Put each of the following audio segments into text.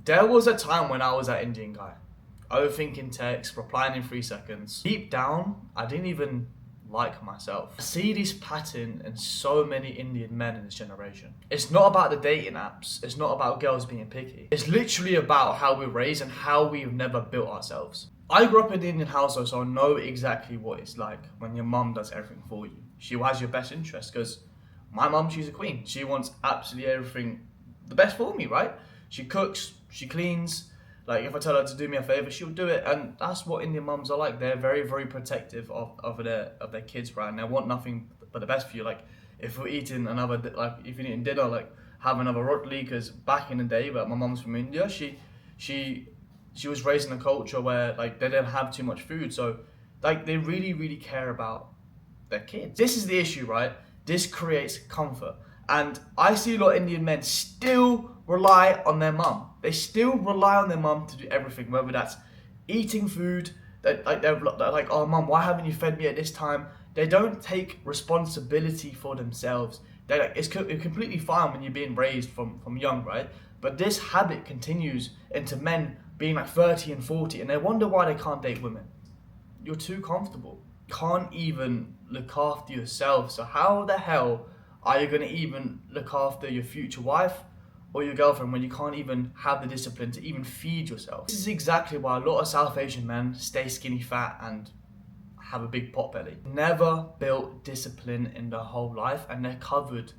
There was a time when I was that Indian guy, overthinking texts, replying in 3 seconds. Deep down, I didn't even like myself. I see this pattern in so many Indian men in this generation. It's not about the dating apps. It's not about girls being picky. It's literally about how we're raised and how we've never built ourselves. I grew up in an Indian household, so I know exactly what it's like when your mum does everything for you. She has your best interest, because my mum, she's a queen. She wants absolutely everything the best for me, right? She cooks, she cleans. Like, if I tell her to do me a favor, she'll do it. And that's what Indian mums are like. They're very, very protective of their kids, right? And they want nothing but the best for you. Like, if we're eating if you're eating dinner, like, have another rotli. Because back in the day, but my mum's from India, she was raised in a culture where, like, they didn't have too much food. So, like, they really, really care about their kids. This is the issue, right? This creates comfort. And I see a lot of Indian men still rely on their mum. They still rely on their mum to do everything, whether that's eating food, they're like, oh mum, why haven't you fed me at this time? They don't take responsibility for themselves. They're like, it's completely fine when you're being raised from young, right? But this habit continues into men being like 30 and 40, and they wonder why they can't date women. You're too comfortable. You can't even look after yourself. So how the hell are you going to even look after your future wife or your girlfriend when you can't even have the discipline to even feed yourself? This is exactly why a lot of South Asian men stay skinny fat and have a big pot belly. Never built discipline in their whole life, and they're covered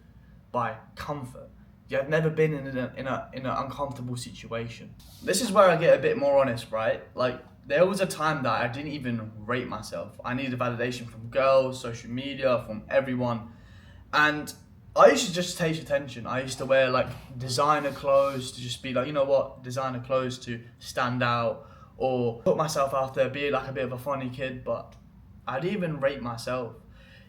by comfort. You have never been in an uncomfortable situation. This is where I get a bit more honest, right? Like, there was a time that I didn't even rate myself. I needed validation from girls, social media, from everyone. And I used to just take attention. I used to wear like designer clothes to just be like, you know what, designer clothes to stand out, or put myself out there, be like a bit of a funny kid, but I didn't even rate myself.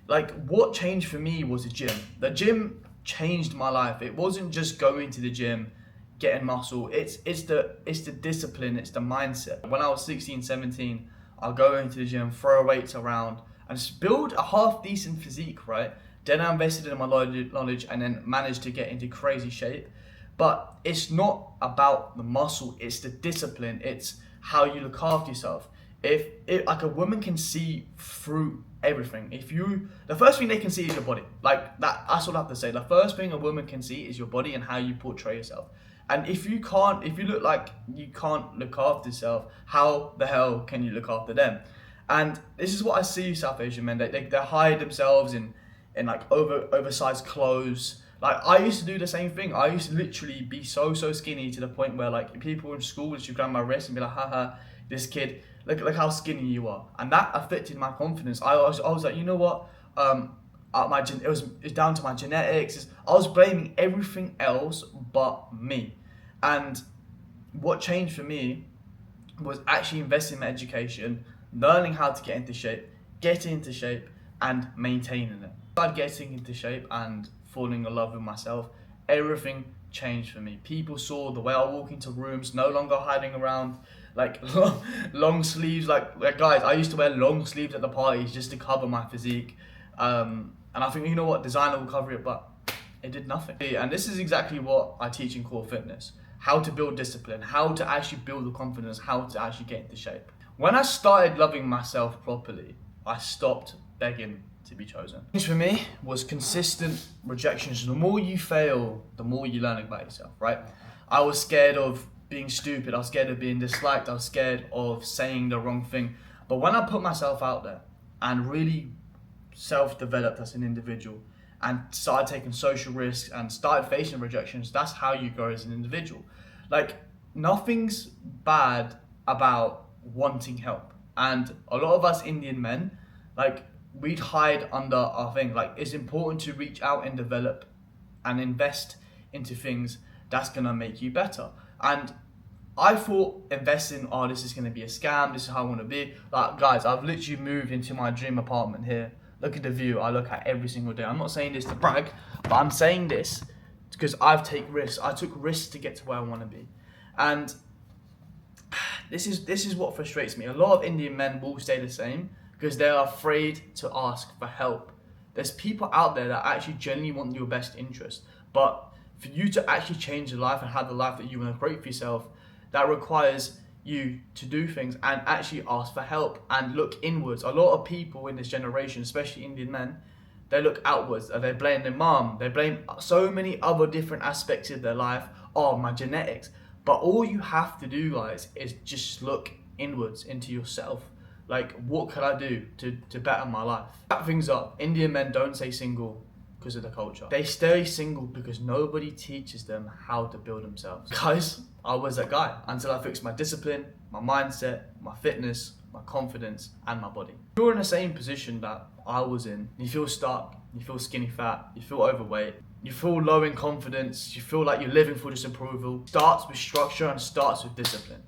Like, what changed for me was the gym. The gym changed my life. It wasn't just going to the gym, getting muscle. It's the discipline, it's the mindset. When I was 16, 17, I'll go into the gym, throw weights around, and just build a half decent physique, right? Then I invested in my knowledge and then managed to get into crazy shape. But it's not about the muscle, it's the discipline, it's how you look after yourself. If like, a woman can see through everything. The first thing they can see is your body. Like, that's what I have to say. The first thing a woman can see is your body and how you portray yourself. And if you look like you can't look after yourself, how the hell can you look after them? And this is what I see South Asian men. They hide themselves in like oversized clothes. Like, I used to do the same thing. I used to literally be so skinny to the point where, like, people in school would grab my wrist and be like, haha, this kid, look how skinny you are. And that affected my confidence. I was like, you know what? It's down to my genetics. I was blaming everything else but me. And what changed for me was actually investing in my education, learning how to get into shape, getting into shape, and maintaining it. I started getting into shape and falling in love with myself. Everything changed for me. People saw the way I walk into rooms, no longer hiding around like long sleeves. Like guys, I used to wear long sleeves at the parties just to cover my physique. And I think, you know what, designer will cover it, but it did nothing. And this is exactly what I teach in Core Fitness. How to build discipline, how to actually build the confidence, how to actually get into shape. When I started loving myself properly, I stopped begging to be chosen. For me was consistent rejections. The more you fail, the more you learn about yourself, right? I was scared of being stupid. I was scared of being disliked. I was scared of saying the wrong thing. But when I put myself out there and really self-developed as an individual and started taking social risks and started facing rejections, that's how you grow as an individual. Like, nothing's bad about wanting help. And a lot of us Indian men, like, we'd hide under our thing. Like, it's important to reach out and develop and invest into things that's gonna make you better. And I thought investing, oh, this is gonna be a scam, this is how I wanna be. Like, guys, I've literally moved into my dream apartment here. Look at the view I look at every single day. I'm not saying this to brag, but I'm saying this because I've taken risks. I took risks to get to where I wanna be. And this is what frustrates me. A lot of Indian men will stay the same because they're afraid to ask for help. There's people out there that actually genuinely want your best interest, but For you to actually change your life and have the life that you want to create for yourself, that requires you to do things and actually ask for help and look inwards. A lot of people in this generation, especially Indian men, they look outwards and they blame their mom, they blame so many other different aspects of their life. Oh, my genetics. But all you have to do, guys, is just look inwards into yourself. Like, what can I do to better my life? Wrap things up. Indian men don't stay single because of the culture. They stay single because nobody teaches them how to build themselves. Guys, I was that guy until I fixed my discipline, my mindset, my fitness, my confidence, and my body. If you're in the same position that I was in, you feel stuck, you feel skinny fat, you feel overweight, you feel low in confidence, you feel like you're living for disapproval, starts with structure and starts with discipline.